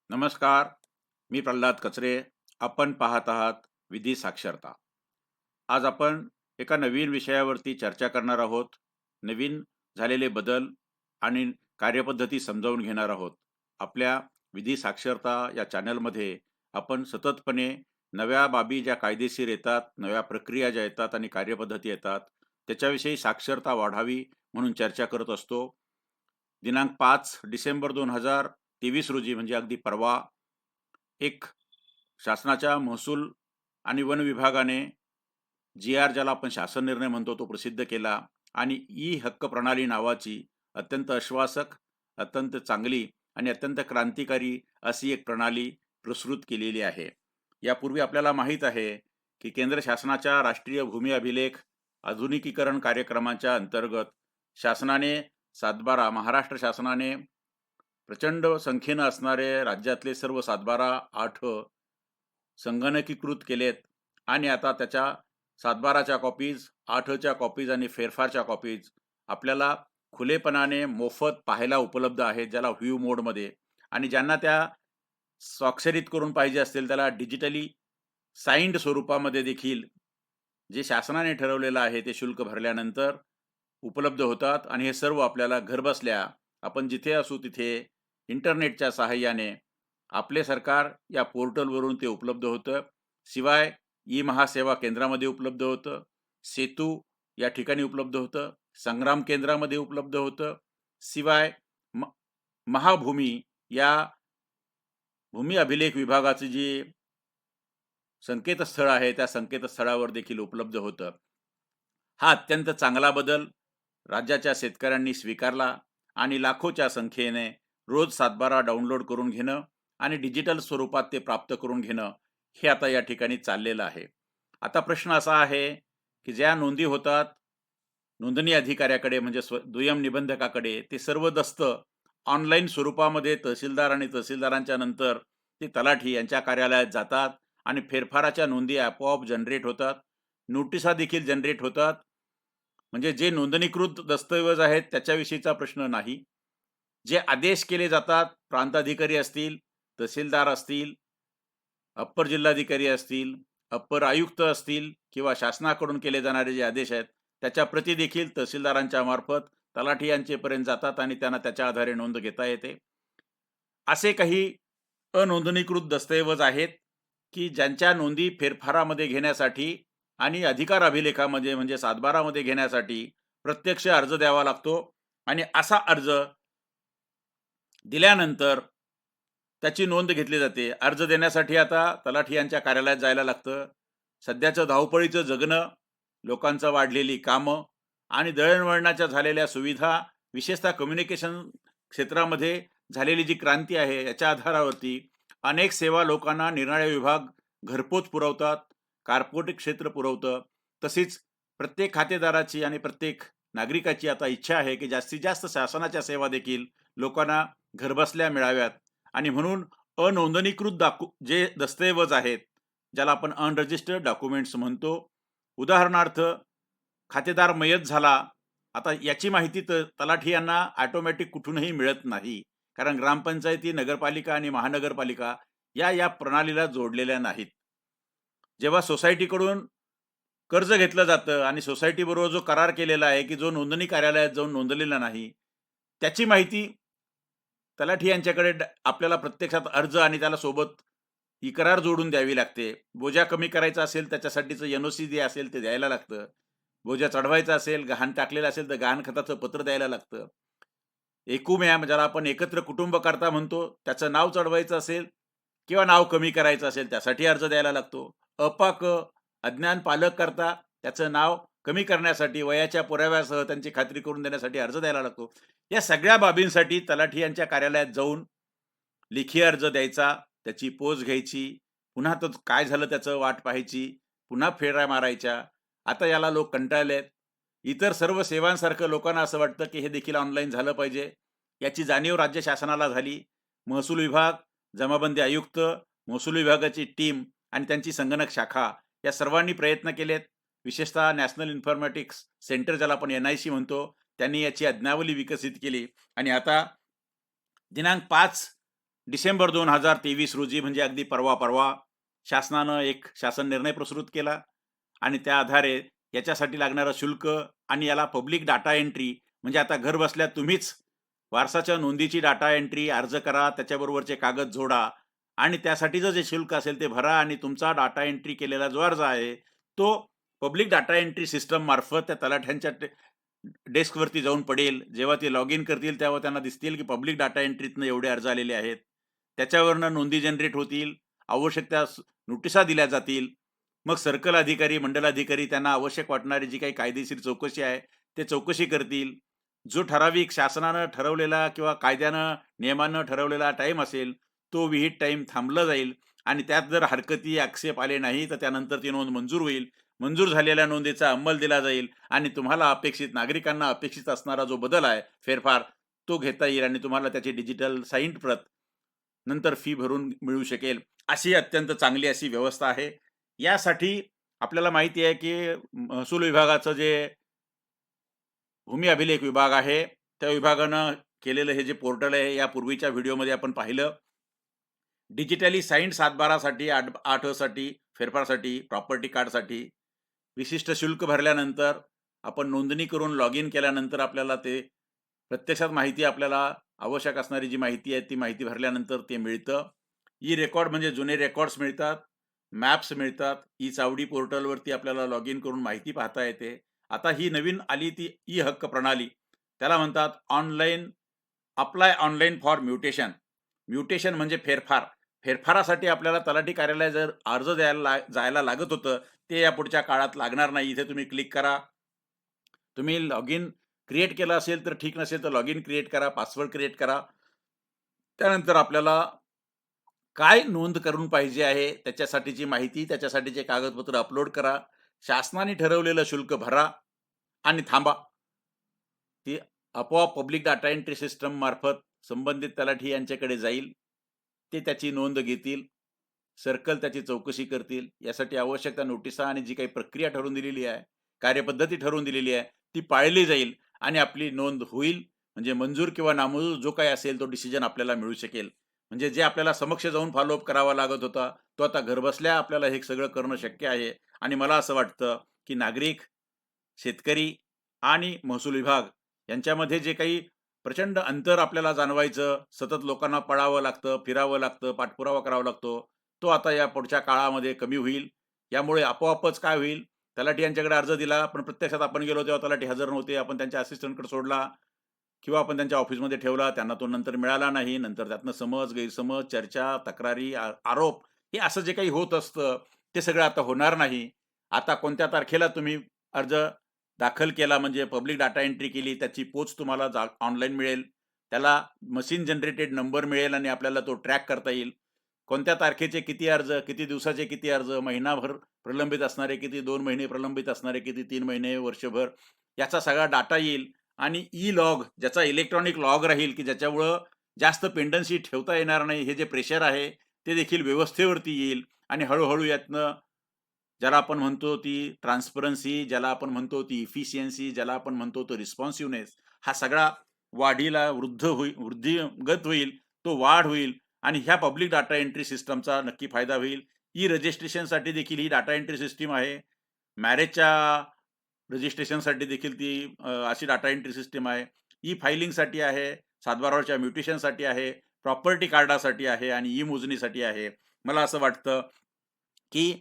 नमस्कार. मी प्रल्हाद कचरे. आपण पाहत आहात विधी साक्षरता. आज आपण एका नवीन विषयावरती चर्चा करणार आहोत. नवीन झालेले बदल आणि कार्यपद्धती समजावून घेणार आहोत. आपल्या विधी साक्षरता या चॅनलमध्ये आपण सततपणे नव्या बाबी ज्या कायदेशीर येतात, नव्या प्रक्रिया ज्या येतात आणि कार्यपद्धती येतात, त्याच्याविषयी साक्षरता वाढावी म्हणून चर्चा करत असतो. दिनांक 5 डिसेंबर 2023 रोजी म्हणजे अगदी परवा एक शासनाच्या महसूल आणि वन विभागाने जी-आर ज्याला आपण शासन निर्णय म्हणतो तो प्रसिद्ध केला आणि ई हक्क प्रणाली नावाची अत्यंत आश्वासक, अत्यंत चांगली आणि अत्यंत क्रांतिकारी अशी एक प्रणाली प्रस्तुत केलेली आहे. यापूर्वी आपल्याला माहीत आहे की केंद्र शासनाच्या राष्ट्रीय भूमी अभिलेख आधुनिकीकरण कार्यक्रमाच्या अंतर्गत शासनाने महाराष्ट्र शासनाने प्रचंड संख्येनं असणारे राज्यातले सर्व 7-12-8 संगणकीकृत केलेत आणि आता त्याच्या 7-12च्या कॉपीज, 8च्या कॉपीज आणि फेरफारच्या कॉपीज आपल्याला खुलेपणाने मोफत पाहायला उपलब्ध आहेत, ज्याला व्ह्यू मोडमध्ये. आणि ज्यांना त्या स्वाक्षरित करून पाहिजे असतील त्याला डिजिटली साइंड स्वरूपामध्ये देखील जे शासनाने ठरवलेलं आहे ते शुल्क भरल्यानंतर उपलब्ध होतात. आणि हे सर्व आपल्याला घरबसल्या आपण जिथे असू तिथे इंटरनेटच्या सहाय्याने आपले सरकार या पोर्टलवरून ते उपलब्ध होतं. शिवाय ई महासेवा केंद्रामध्ये उपलब्ध होतं, सेतू या ठिकाणी उपलब्ध होतं, संग्राम केंद्रामध्ये उपलब्ध होतं. शिवाय म- महाभूमी या भूमी अभिलेख विभागाचे जे संकेतस्थळ आहे त्या संकेतस्थळावर देखील उपलब्ध होतं. हा अत्यंत चांगला बदल राज्याच्या शेतकऱ्यांनी स्वीकारला आणि लाखोच्या संख्येने रोज 7-12 डाउनलोड करून घेणं आणि डिजिटल स्वरूपात ते प्राप्त करून घेणं हे आता या ठिकाणी चाललेलं आहे. आता प्रश्न असा आहे की ज्या नोंदी होतात नोंदणी अधिकाऱ्याकडे म्हणजे दुय्यम निबंधकाकडे, ते सर्व दस्त ऑनलाईन स्वरूपामध्ये तहसीलदार आणि तहसीलदारांच्या नंतर ते तलाठी यांच्या कार्यालयात जातात आणि फेरफाराच्या नोंदी आपोआप जनरेट होतात, नोटिसा देखील जनरेट होतात. म्हणजे जे नोंदणीकृत दस्तऐवज आहेत त्याच्याविषयीचा प्रश्न नाही. जे आदेश केले जातात, प्रांताधिकारी असतील, तहसीलदार असतील, अप्पर जिल्हाधिकारी असतील, अप्पर आयुक्त असतील किंवा शासनाकडून केले जाणारे जे आदेश आहेत, त्याच्या प्रती देखील तहसीलदारांच्या मार्फत तलाठी यांचेपर्यंत जातात आणि त्यांना त्याच्या आधारे नोंद घेता येते. असे काही अनोंदणीकृत दस्तऐवज आहेत की ज्यांच्या नोंदी फेरफारामध्ये घेण्यासाठी आणि अधिकार अभिलेखामध्ये म्हणजे 7-12 मध्ये घेण्यासाठी प्रत्यक्ष अर्ज द्यावा लागतो. आणि असा अर्ज दिल्यानंतर त्याची नोंद घेतली जाते. अर्ज देण्यासाठी आता तलाठी यांच्या कार्यालयात जायला लागतं. सध्याचं धावपळीचं जगणं, लोकांचं वाढलेली कामं आणि दळणवळणाच्या झालेल्या सुविधा, विशेषतः कम्युनिकेशन क्षेत्रामध्ये झालेली जी क्रांती आहे याच्या आधारावरती अनेक सेवा लोकांना निरनिराळे विभाग घरपोच पुरवतात, कार्पोरेट क्षेत्र पुरवतं. तशीच प्रत्येक खातेदाराची आणि प्रत्येक नागरिकाची आता इच्छा आहे की जास्तीत जास्त शासनाच्या सेवा देखील लोकांना घरबसल्या मिळाव्यात. आणि म्हणून अनोंदणीकृत जे दस्तऐवज आहेत, ज्याला आपण अनरजिस्टर्ड डॉक्युमेंट्स म्हणतो. उदाहरणार्थ, खातेदार मयत झाला, आता याची माहिती तलाठी यांना ऑटोमॅटिक कुठूनही मिळत नाही, कारण ग्रामपंचायती, नगरपालिका आणि महानगरपालिका या प्रणालीला जोडलेल्या नाहीत. जेव्हा सोसायटीकडून कर्ज घेतलं जातं आणि सोसायटी बरोबर जो करार केलेला आहे की जो नोंदणी कार्यालयात जाऊन नोंदलेला नाही, त्याची माहिती तलाठी यांच्याकडे आपल्याला प्रत्यक्षात अर्ज आणि त्याला सोबत इकरार जोडून द्यावी लागते. बोजा कमी करायचा असेल त्याच्यासाठीचं एन-ओ-सी जे असेल ते द्यायला लागतं. बोजा चढवायचा असेल, गहाण टाकलेलं असेल तर गहाणखताचं पत्र द्यायला लागतं. एकूमॅम ज्याला आपण एकत्र कुटुंब करता म्हणतो, त्याचं नाव चढवायचं असेल किंवा नाव कमी करायचं असेल त्यासाठी अर्ज द्यायला लागतो. अपाक अज्ञान पालक करता त्याचं नाव कमी करण्यासाठी वयाच्या पुराव्यासह त्यांची खात्री करून देण्यासाठी अर्ज द्यायला लागतो. या सगळ्या बाबींसाठी तलाठी यांच्या कार्यालयात जाऊन लेखी अर्ज द्यायचा, त्याची पोच घ्यायची, पुन्हा तो काय झालं त्याचं वाट पाहायची, पुन्हा फेऱ्या मारायच्या. आता याला लोक कंटाळलेत. इतर सर्व सेवांसारखं लोकांना असं वाटतं की हे देखील ऑनलाईन झालं पाहिजे. याची जाणीव राज्य शासनाला झाली. महसूल विभाग, जमाबंदी आयुक्त, महसूल विभागाची टीम आणि त्यांची संगणक शाखा या सर्वांनी प्रयत्न केलेत. विशेषतः नॅशनल इन्फॉर्मॅटिक्स सेंटर ज्याला आपण NIC म्हणतो, त्यांनी याची आज्ञावली विकसित केली आणि आता दिनांक 5 डिसेंबर 2023 रोजी म्हणजे अगदी परवा शासनानं एक शासन निर्णय प्रस्तुत केला आणि त्या आधारे याच्यासाठी लागणारं शुल्क आणि याला पब्लिक डाटा एंट्री म्हणजे आता घर बसल्या तुम्हीच वारसाच्या नोंदीची डाटा एंट्री अर्ज करा, त्याच्याबरोबरचे कागद जोडा आणि त्यासाठीचं जे शुल्क असेल ते भरा आणि तुमचा डाटा एंट्री केलेला जो अर्ज आहे, तो पब्लिक डाटा एंट्री सिस्टम मार्फत त्या तलाठ्यांच्या डेस्कवरती जाऊन पडेल. जेव्हा ते लॉग इन करतील तेव्हा त्यांना दिसतील की पब्लिक डाटा एंट्रीतनं एवढे अर्ज आलेले आहेत. त्याच्यावरनं नोंदी जनरेट होतील, आवश्यक त्या नोटिसा दिल्या जातील. मग सर्कल अधिकारी, मंडल अधिकारी त्यांना आवश्यक वाटणारी जी काही कायदेशीर चौकशी आहे, ते चौकशी करतील. जो ठराविक शासनानं ठरवलेला किंवा कायद्यानं, नियमानं ठरवलेला टाईम असेल, तो विहित टाईम थांबला जाईल आणि त्यात जर हरकती, आक्षेप आले नाही, तर त्यानंतर ती नोंद मंजूर होईल. मंजूर झालेल्या नोंदीचा अंमल दिला जाईल आणि तुम्हाला अपेक्षित नागरिकांना अपेक्षित असणारा जो बदल आहे, फेरफार, तो घेता येईल आणि तुम्हाला त्याची डिजिटल साइंड प्रत नंतर फी भरून मिळू शकेल. अशी अत्यंत चांगली अशी व्यवस्था आहे. यासाठी आपल्याला माहिती आहे, की महसूल विभागाचं जे भूमी अभिलेख विभाग आहे, त्या विभागानं केलेलं हे जे पोर्टल आहे, यापूर्वीच्या व्हिडिओमध्ये आपण पाहिलं. डिजिटली साइंड 7/12साठी, 8 साठी, फेरफारसाठी, प्रॉपर्टी कार्डसाठी विशिष्ट शुल्क भरल्यानंतर आपण नोंदणी करून लॉग इन केल्यानंतर आपल्याला ते प्रत्यक्षात माहिती आपल्याला आवश्यक असणारी जी माहिती आहे ती माहिती भरल्यानंतर ते मिळतं. ई रेकॉर्ड म्हणजे जुने रेकॉर्ड्स मिळतात, मॅप्स मिळतात. ई चावडी पोर्टलवरती आपल्याला लॉग इन करून माहिती पाहता येते. आता ही नवीन आली ती ई हक्क प्रणाली, त्याला म्हणतात online apply online for mutation. Mutation म्हणजे फेरफार. फेरफारासाठी आपल्याला तलाठी कार्यालयात जर अर्ज जायला लागत होतं, ते या पुढच्या काळात लागणार नाही. इथे तुम्ही क्लिक करा. तुम्ही लॉग इन क्रिएट केलं असेल तर ठीक, नसेल तर लॉग इन क्रिएट करा, पासवर्ड क्रिएट करा. त्यानंतर आपल्याला काय नोंद करून पाहिजे आहे, त्याच्यासाठीची माहिती, त्याच्यासाठीचे कागदपत्र अपलोड करा. शासनाने ठरवलेलं शुल्क भरा आणि थांबा. ती आपोआप पब्लिक डाटा एंट्री सिस्टम मार्फत संबंधित तलाठी यांच्याकडे जाईल. ते त्याची नोंद घेतील. सर्कल त्याची चौकशी करतील. यासाठी आवश्यक त्या नोटिसा आणि जी काही प्रक्रिया ठरवून दिलेली आहे, कार्यपद्धती ठरवून दिलेली आहे, ती पाळली जाईल आणि आपली नोंद होईल. म्हणजे मंजूर किंवा नामंजूर जो काही असेल तो डिसिजन आपल्याला मिळू शकेल. म्हणजे जे आपल्याला समक्ष जाऊन फॉलोअप करावा लागत होता, तो आता घरबसल्या आपल्याला हे सगळं करणं शक्य आहे. आणि मला असं वाटतं, की नागरिक, शेतकरी आणि महसूल विभाग यांच्यामध्ये जे काही प्रचंड अंतर आपल्याला जाणवायचं, सतत लोकांना पळावं लागतं, फिरावं लागतं, पाठपुरावा करावा लागतो, तो आता या पुढच्या काळामध्ये कमी होईल. यामुळे आपोआपच काय होईल, तलाठी यांच्याकडे अर्ज दिला, पण प्रत्यक्षात आपण गेलो तेव्हा तलाठी हजर नव्हते. आपण त्यांच्या असिस्टंटकडे सोडला किंवा आपण त्यांच्या ऑफिसमध्ये ठेवला, त्यांना तो नंतर मिळाला नाही. नंतर त्यातनं समज, गैरसमज, चर्चा, तक्रारी, आरोप हे असं जे काही होत असतं, ते सगळं आता होणार नाही. आता कोणत्या तारखेला तुम्ही अर्ज दाखल केला म्हणजे पब्लिक डाटा एंट्री केली, त्याची पोच तुम्हाला ऑनलाईन मिळेल. त्याला मशीन जनरेटेड नंबर मिळेल आणि आपल्याला तो ट्रॅक करता येईल. कोणत्या तारखेचे किती अर्ज, किती दिवसाचे किती अर्ज, महिनाभर प्रलंबित असणारे किती, 2 महिने प्रलंबित असणारे किती, 3 महिने, वर्षभर, याचा सगळा डाटा येईल. आणि ई लॉग ज्याचा इलेक्ट्रॉनिक लॉग राहील, की ज्याच्यामुळं जास्त पेंडन्सी ठेवता येणार नाही. हे जे प्रेशर आहे, ते देखील व्यवस्थेवरती येईल आणि हळू यातनं ज्याला आपण म्हणतो ती ट्रान्सपरन्सी, ज्याला आपण म्हणतो ती इफिशियन्सी, ज्याला आपण म्हणतो तो रिस्पॉन्सिव्हनेस, हा सगळा वाढीला वृद्धिंगत होईल, तो वाढ होईल आणि ह्या पब्लिक डाटा एंट्री सिस्टमचा नक्की फायदा होईल. ई रजिस्ट्रेशनसाठी देखील ही डाटा एंट्री सिस्टम आहे. मॅरेजच्या रजिस्ट्रेशनसाठी देखील ती अशी डाटा एंट्री सिस्टम आहे. ई फायलिंगसाठी आहे, सातबाराच्या म्युटेशनसाठी आहे, प्रॉपर्टी कार्डासाठी आहे आणि ई मोजणीसाठी आहे. मला असं वाटतं, की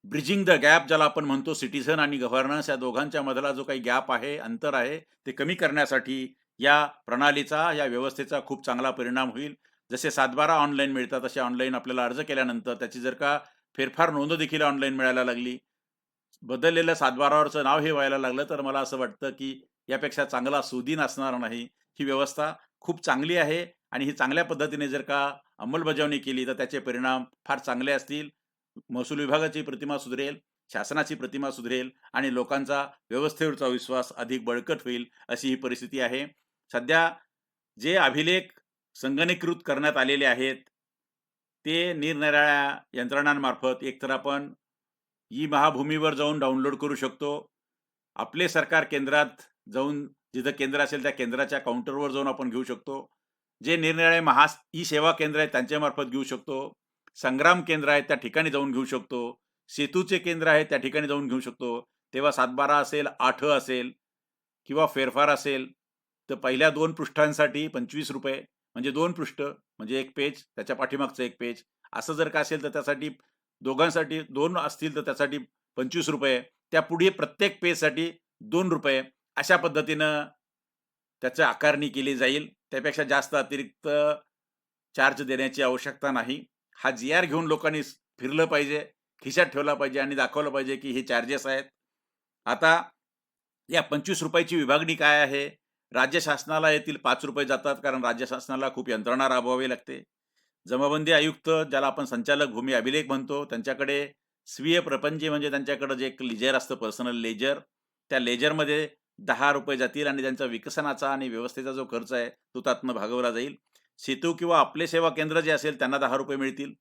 ब्रिजिंग द गॅप ज्याला आपण म्हणतो, सिटिझन आणि गव्हर्नन्स या दोघांच्या मधला जो काही गॅप आहे, अंतर आहे, ते कमी करण्यासाठी या प्रणालीचा, या व्यवस्थेचा खूप चांगला परिणाम होईल. जसे 7/12 ऑनलाईन मिळतात, तसे ऑनलाईन आपल्याला अर्ज केल्यानंतर त्याची जर का फेरफार नोंद देखील ऑनलाईन मिळायला लागली, बदललेलं 7/12वरचं नाव हे व्हायला लागलं, तर मला असं वाटतं, की यापेक्षा चांगला सुदीन असणार नाही. ही व्यवस्था खूप चांगली आहे आणि ही चांगल्या पद्धतीने जर का अंमलबजावणी केली, तर त्याचे परिणाम फार चांगले असतील. महसूल विभागाची प्रतिमा सुधरेल, शासनाची प्रतिमा सुधरेल आणि लोकांचा व्यवस्थेवरचा विश्वास अधिक बळकट होईल, अशी ही परिस्थिती आहे. सध्या जे अभिलेख संगणकीकृत करण्यात आलेले आहेत, ते निरनिराळ्या यंत्रणांमार्फत एकतर आपण ई महाभूमीवर जाऊन डाउनलोड करू शकतो. आपले सरकार केंद्रात जाऊन जिथं केंद्र असेल त्या केंद्राच्या काउंटरवर जाऊन आपण घेऊ शकतो. जे निरनिराळे ई सेवा केंद्र आहेत त्यांच्यामार्फत घेऊ शकतो. संग्राम केंद्र आहे त्या ठिकाणी जाऊन घेऊ शकतो. सेतूचे केंद्र आहे त्या ठिकाणी जाऊन घेऊ शकतो. तेव्हा 7/12 असेल, 8 असेल किंवा फेरफार असेल, तर पहिल्या 2 पृष्ठांसाठी ₹25 म्हणजे 2 पृष्ठ म्हणजे 1 पेज, त्याच्या पाठीमागचं 1 पेज. असं जर का असेल तर त्यासाठी दोघांसाठी 2 असतील तर त्यासाठी ₹25. त्यापुढे प्रत्येक पेजसाठी ₹2 अशा पद्धतीनं त्याची आकारणी केली जाईल. त्यापेक्षा जास्त अतिरिक्त चार्ज देण्याची आवश्यकता नाही. हा जी-आर घेऊन लोकांनी फिरलं पाहिजे, खिशात ठेवला पाहिजे आणि दाखवलं पाहिजे, की हे चार्जेस आहेत. आता या ₹25 ची विभागणी काय आहे? राज्य शासनाला यातील ₹5 जातात, कारण राज्य शासनाला खूप यंत्रणा राबवावी लागते. जमाबंदी आयुक्त, ज्याला आपण संचालक भूमी अभिलेख म्हणतो, त्यांच्याकडे स्वीय प्रपंची म्हणजे त्यांच्याकडे जे एक लेजर असतं, पर्सनल लेजर, त्या लेजरमध्ये ₹10 जातील आणि त्यांचा विकसनाचा आणि व्यवस्थेचा जो खर्च आहे, तो त्यातनं भागवला जाईल. सेतू किंवा आपले सेवा केंद्र जे असेल त्यांना ₹10 मिळतील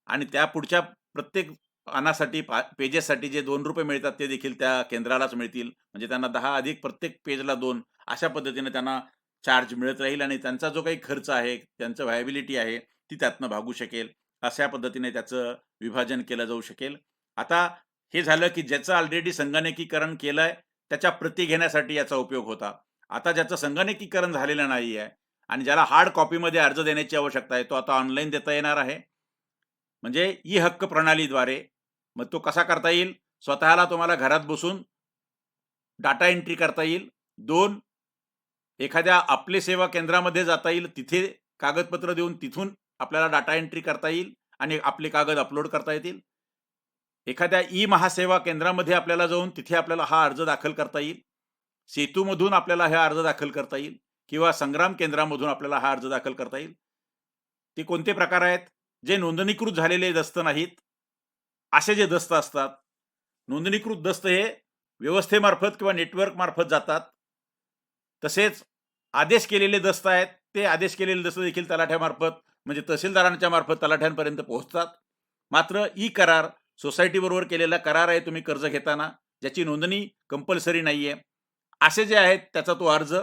आणि त्या पुढच्या प्रत्येक पानासाठी पेजेससाठी जे ₹2 मिळतात ते देखील त्या केंद्रालाच मिळतील. म्हणजे त्यांना 10 अधिक प्रत्येक पेजला 2 अशा पद्धतीने त्यांना चार्ज मिळत राहील आणि त्यांचा जो काही खर्च आहे, त्यांचं व्हायबिलिटी आहे, ती त्यातनं भागू शकेल. अशा पद्धतीने त्याचं विभाजन केलं जाऊ शकेल. आता हे झालं, की ज्याचं ऑलरेडी संगणकीकरण केलंय, त्याच्या प्रती घेण्यासाठी याचा उपयोग होता. आता ज्याचं संगणकीकरण झालेलं नाहीये आणि ज्याला हार्ड कॉपीमध्ये अर्ज देण्याची आवश्यकता आहे, तो आता ऑनलाईन देता येणार आहे. म्हणजे ई-हक्क प्रणालीद्वारे. मग तो कसा करता येईल? स्वतःला तुम्हाला घरात बसून डाटा एंट्री करता येईल. 2 एखाद्या आपले सेवा केंद्रामध्ये जाता येईल. तिथे कागदपत्र देऊन तिथून आपल्याला डाटा एंट्री करता येईल आणि आपले कागद अपलोड करता येतील. एखाद्या महासेवा केंद्रामध्ये आपल्याला जाऊन तिथे आपल्याला हा अर्ज दाखल करता येईल. सेतूमधून आपल्याला हा अर्ज दाखल करता येईल किंवा संग्राम केंद्रामधून आपल्याला हा अर्ज दाखल करता येईल. ते कोणते प्रकार आहेत? जे नोंदणीकृत झालेले दस्त नाहीत, असे जे दस्त असतात. नोंदणीकृत दस्त हे व्यवस्थेमार्फत किंवा नेटवर्क मार्फत जातात. तसेच आदेश केलेले दस्त आहेत, ते आदेश केलेले दस्त देखील तलाठ्यामार्फत म्हणजे तहसीलदारांच्या मार्फत तलाठ्यांपर्यंत पोहोचतात. मात्र करार, सोसायटीबरोबर केलेला करार आहे तुम्ही कर्ज घेताना, ज्याची नोंदणी कंपल्सरी नाहीये. असे जे आहेत त्याचा तो अर्ज,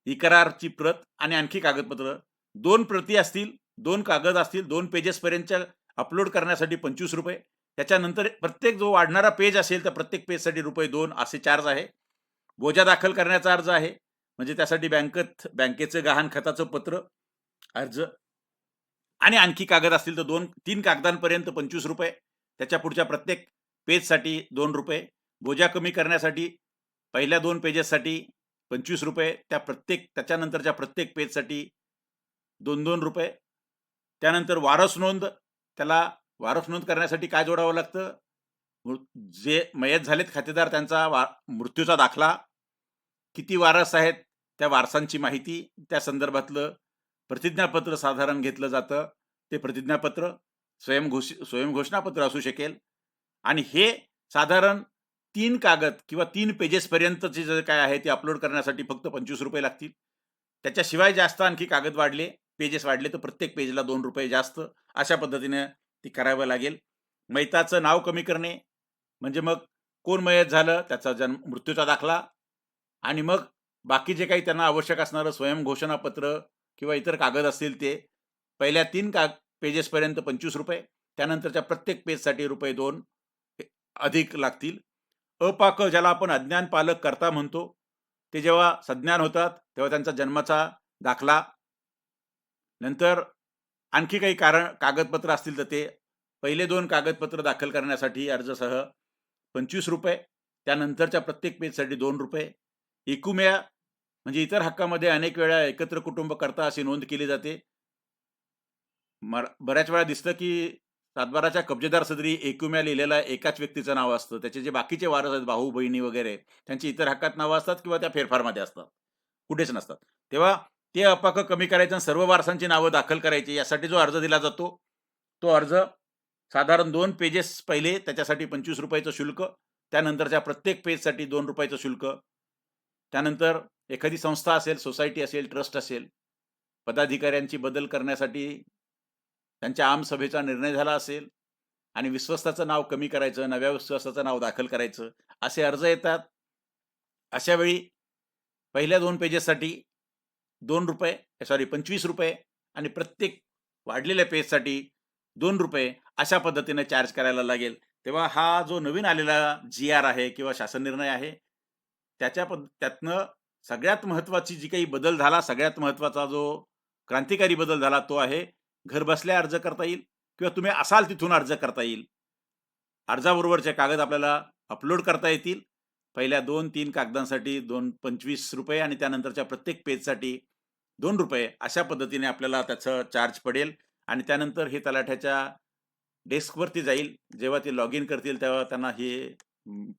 करारची प्रत आणि आणखी कागदपत्र 2 प्रती असतील, 2 कागद असतील, 2 पेजेस पर्यंतच्या अपलोड करण्यासाठी ₹25. त्याच्यानंतर प्रत्येक जो वाढणारा पेज असेल, तर प्रत्येक पेजसाठी ₹2 असे चार्ज आहे. बोजा दाखल करण्याचा अर्ज आहे. म्हणजे त्यासाठी बँकेचं गहाण खताचं पत्र, अर्ज आणि आणखी कागद असतील तर 2-3 कागदांपर्यंत ₹25. त्याच्या पुढच्या प्रत्येक पेजसाठी ₹2. बोजा कमी करण्यासाठी पहिल्या 2 पेजेससाठी ₹25. त्याच्यानंतरच्या प्रत्येक पेजसाठी ₹2-2. त्यानंतर वारस नोंद, त्याला वारस नोंद करण्यासाठी काय जोडावं लागतं? जे मयत झालेत खातेदार त्यांचा मृत्यूचा दाखला, किती वारस आहेत त्या वारसांची माहिती, त्या संदर्भातलं प्रतिज्ञापत्र साधारण घेतलं जातं. ते प्रतिज्ञापत्र स्वयंघोषणापत्र असू शकेल आणि हे साधारण 3 कागद किंवा 3 पेजेस पर्यंतचे जे काय आहे ते अपलोड करण्यासाठी फक्त ₹25 लागतील. त्याच्याशिवाय जास्त आणखी कागद वाढले, पेजेस वाढले तर प्रत्येक पेजला ₹2 जास्त. अशा पद्धतीने ती करावं लागेल. मयताचं नाव कमी करणे, म्हणजे मग कोण मयत झालं, त्याचा मृत्यूचा दाखला आणि मग बाकी जे काही त्यांना आवश्यक असणारं स्वयंघोषणापत्र किंवा इतर कागद असतील ते पहिल्या 3 पेजेसपर्यंत ₹25, त्यानंतरच्या प्रत्येक पेजसाठी ₹2 अधिक लागतील. अपाक, ज्याला आपण अज्ञान पालक करता म्हणतो, ते जेव्हा सज्ञान होतात तेव्हा त्यांचा जन्माचा दाखला, नंतर आणखी काही कागदपत्र असतील तर ते पहिले 2 कागदपत्र दाखल करण्यासाठी अर्जासह ₹25, त्यानंतरच्या प्रत्येक पेजसाठी ₹2. एकूम्या म्हणजे इतर हक्कामध्ये अनेक वेळा एकत्र कुटुंब करता अशी नोंद केली जाते. बऱ्याच वेळा दिसतं की सातबाराच्या कब्जेदार सदरी एकूम्या लिहिलेला एकाच व्यक्तीचं नाव असतं. त्याचे जे बाकीचे वारस आहेत, भाऊ बहिणी वगैरे, त्यांची इतर हक्कात नावं असतात किंवा त्या फेरफारमध्ये असतात, कुठेच नसतात. तेव्हा ते अपाक कमी करायचं आणि सर्व वारसांची नावं दाखल करायची, यासाठी जो अर्ज दिला जातो, तो अर्ज साधारण 2 पेजेस पहिले त्याच्यासाठी ₹25 शुल्क, त्यानंतरच्या प्रत्येक पेजसाठी ₹2 शुल्क. त्यानंतर एखादी संस्था असेल, सोसायटी असेल, ट्रस्ट असेल, पदाधिकाऱ्यांची बदल करण्यासाठी त्यांच्या आमसभेचा निर्णय झाला असेल आणि विश्वस्ताचं नाव कमी करायचं, नव्या विश्वासाचं नाव दाखल करायचं, असे अर्ज येतात. अशा वेळी पहिल्या 2 पेजेससाठी ₹2 सॉरी ₹25 आणि प्रत्येक वाढलेल्या पेजसाठी ₹2 अशा पद्धतीने चार्ज करायला लागेल. तेव्हा हा जो नवीन आलेला जी-आर आहे किंवा शासन निर्णय आहे, त्यातनं सगळ्यात महत्त्वाची जी काही बदल झाला, सगळ्यात महत्त्वाचा जो क्रांतिकारी बदल झाला तो आहे, घरबसल्या अर्ज करता येईल किंवा तुम्ही असाल तिथून अर्ज करता येईल. अर्जाबरोबरचे कागद आपल्याला अपलोड करता येतील. पहिल्या 2-3 कागदांसाठी ₹25 आणि त्यानंतरच्या प्रत्येक पेजसाठी ₹2 अशा पद्धतीने आपल्याला त्याचं चार्ज पडेल आणि त्यानंतर हे तलाठ्याच्या डेस्कवरती जाईल. जेव्हा ते लॉग इन करतील तेव्हा त्यांना हे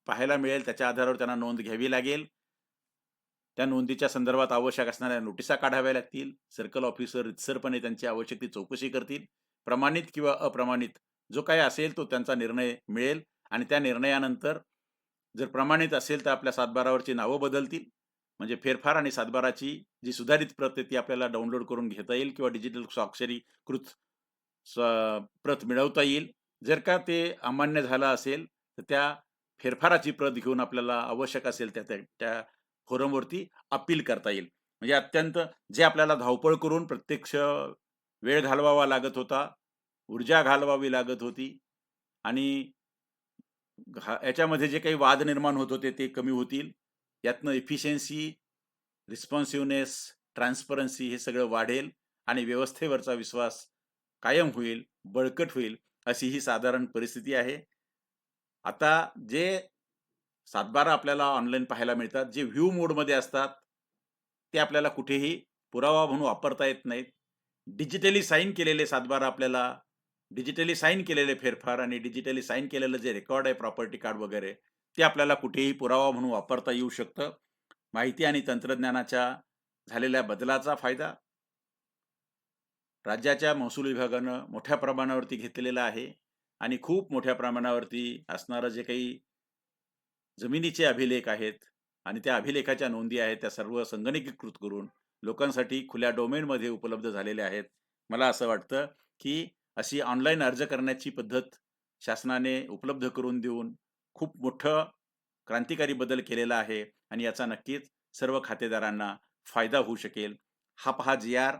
पाहायला मिळेल. त्याच्या आधारावर त्यांना नोंद घ्यावी लागेल. त्या नोंदीच्या संदर्भात आवश्यक असणाऱ्या नोटिसा काढाव्या लागतील. सर्कल ऑफिसर रितसरपणे त्यांची आवश्यक ती चौकशी करतील. प्रमाणित किंवा अप्रमाणित जो काही असेल तो त्यांचा निर्णय मिळेल आणि त्या निर्णयानंतर जर प्रमाणित असेल तर आपल्या सातबारावरची नावं बदलतील. म्हणजे फेरफार आणि सातबाराची जी सुधारित प्रत आहे ती आपल्याला डाउनलोड करून घेता येईल किंवा डिजिटल स्वाक्षरीकृत प्रत मिळवता येईल. जर का ते अमान्य झालं असेल तर त्या फेरफाराची प्रत घेऊन आपल्याला आवश्यक असेल त्या त्या त्या फोरमवरती अपील करता येईल. म्हणजे अत्यंत जे आपल्याला धावपळ करून प्रत्यक्ष वेळ घालवावा लागत होता, ऊर्जा घालवावी लागत होती आणि याच्यामध्ये जे काही वाद निर्माण होत होते ते कमी होतील. यातनं एफिशियन्सी, रिस्पॉन्सिव्हनेस, ट्रान्सपरन्सी हे सगळं वाढेल आणि व्यवस्थेवरचा विश्वास कायम होईल, बळकट होईल, अशी ही साधारण परिस्थिती आहे. आता जे सातबारा आपल्याला ऑनलाईन पाहायला मिळतात, जे व्ह्यू मोडमध्ये असतात, ते आपल्याला कुठेही पुरावा म्हणून वापरता येत नाहीत. डिजिटली साइन केलेले सातबारा आपल्याला डिजिटली साइन केलेले फेरफार आणि डिजिटली साइन केलेलं जे रेकॉर्ड आहे प्रॉपर्टी कार्ड वगैरे, ते आपल्याला कुठेही पुरावा म्हणून वापरता येऊ शकतं. माहिती आणि तंत्रज्ञानाच्या झालेल्या बदलाचा फायदा राज्याच्या महसूल विभागानं मोठ्या प्रमाणावरती घेतलेला आहे आणि खूप मोठ्या प्रमाणावरती असणारं जे काही जमिनीचे अभिलेख आहेत आणि त्या अभिलेखाच्या नोंदी आहेत त्या सर्व संगणकीकृत करून लोकांसाठी खुल्या डोमेनमध्ये उपलब्ध झालेल्या आहेत. मला असं वाटतं की अशी ऑनलाईन अर्ज करण्याची पद्धत शासनाने उपलब्ध करून देऊन खूप मोठं क्रांतिकारी बदल केलेला आहे आणि याचा नक्कीच सर्व खातेदारांना फायदा होऊ शकेल. हा पहा जी-आर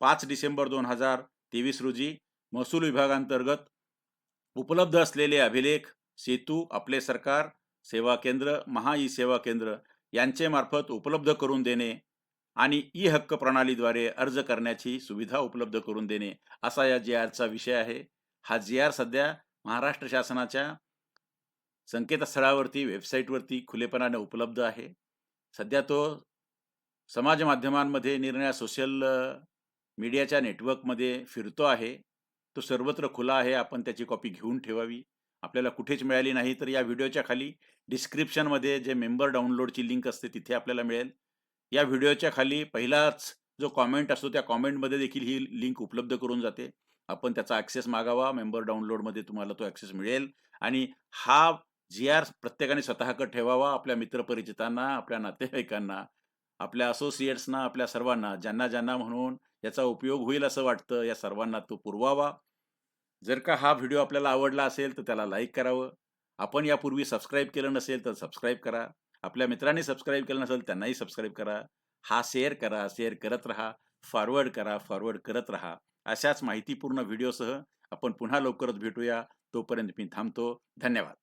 5 डिसेंबर 2023 रोजी महसूल विभागांतर्गत उपलब्ध असलेले अभिलेख, सेतू, आपले सरकार, सेवा केंद्र, महा ई सेवा केंद्र यांचे मार्फत उपलब्ध करून देणे आणि ई हक्क प्रणालीद्वारे अर्ज करण्याची सुविधा उपलब्ध करून देणे असा या जी-आरचा विषय आहे. हा जी-आर सध्या महाराष्ट्र शासनाच्या संकेतस्थळावरती, वेबसाईटवरती खुलेपणाने उपलब्ध आहे. सध्या तो समाज माध्यमांमध्ये निरनिराळ्या सोशल मीडियाच्या नेटवर्कमध्ये फिरतो आहे. तो सर्वत्र खुला आहे. आपण त्याची कॉपी घेऊन ठेवावी. आपल्याला कुठेच मिळाली नाही तर या व्हिडिओच्या खाली डिस्क्रिप्शनमध्ये जे मेंबर डाउनलोडची लिंक असते तिथे आपल्याला मिळेल. या व्हिडिओच्या खाली पहिलाच जो कॉमेंट असतो त्या कॉमेंटमध्ये देखील ही लिंक उपलब्ध करून जाते. आपण त्याचा ॲक्सेस मागावा. मेंबर डाउनलोडमध्ये तुम्हाला तो ॲक्सेस मिळेल आणि हा जी-आर प्रत्येकाने स्वतःकडे ठेवावा. आपल्या मित्रपरिचितांना, आपल्या नातेवाईकांना, आपल्या असोसिएट्सना, आपल्या सर्वांना ज्यांना म्हणून याचा उपयोग होईल असं वाटतं, या सर्वांना तो पुरवावा. जर का हा व्हिडिओ आपल्याला आवडला असेल तर त्याला लाईक करावं. आपण यापूर्वी सबस्क्राईब केलं नसेल तर सबस्क्राईब करा. आपल्या मित्रांनी सबस्क्राईब केलं नसेल त्यांनाही सबस्क्राईब करा. हा शेअर करा, शेअर करत राहा. फॉरवर्ड करा, फॉरवर्ड करत राहा. अशाच माहितीपूर्ण व्हिडिओसह आपण पुन्हा लवकरच भेटूया. तोपर्यंत मी थांबतो. धन्यवाद.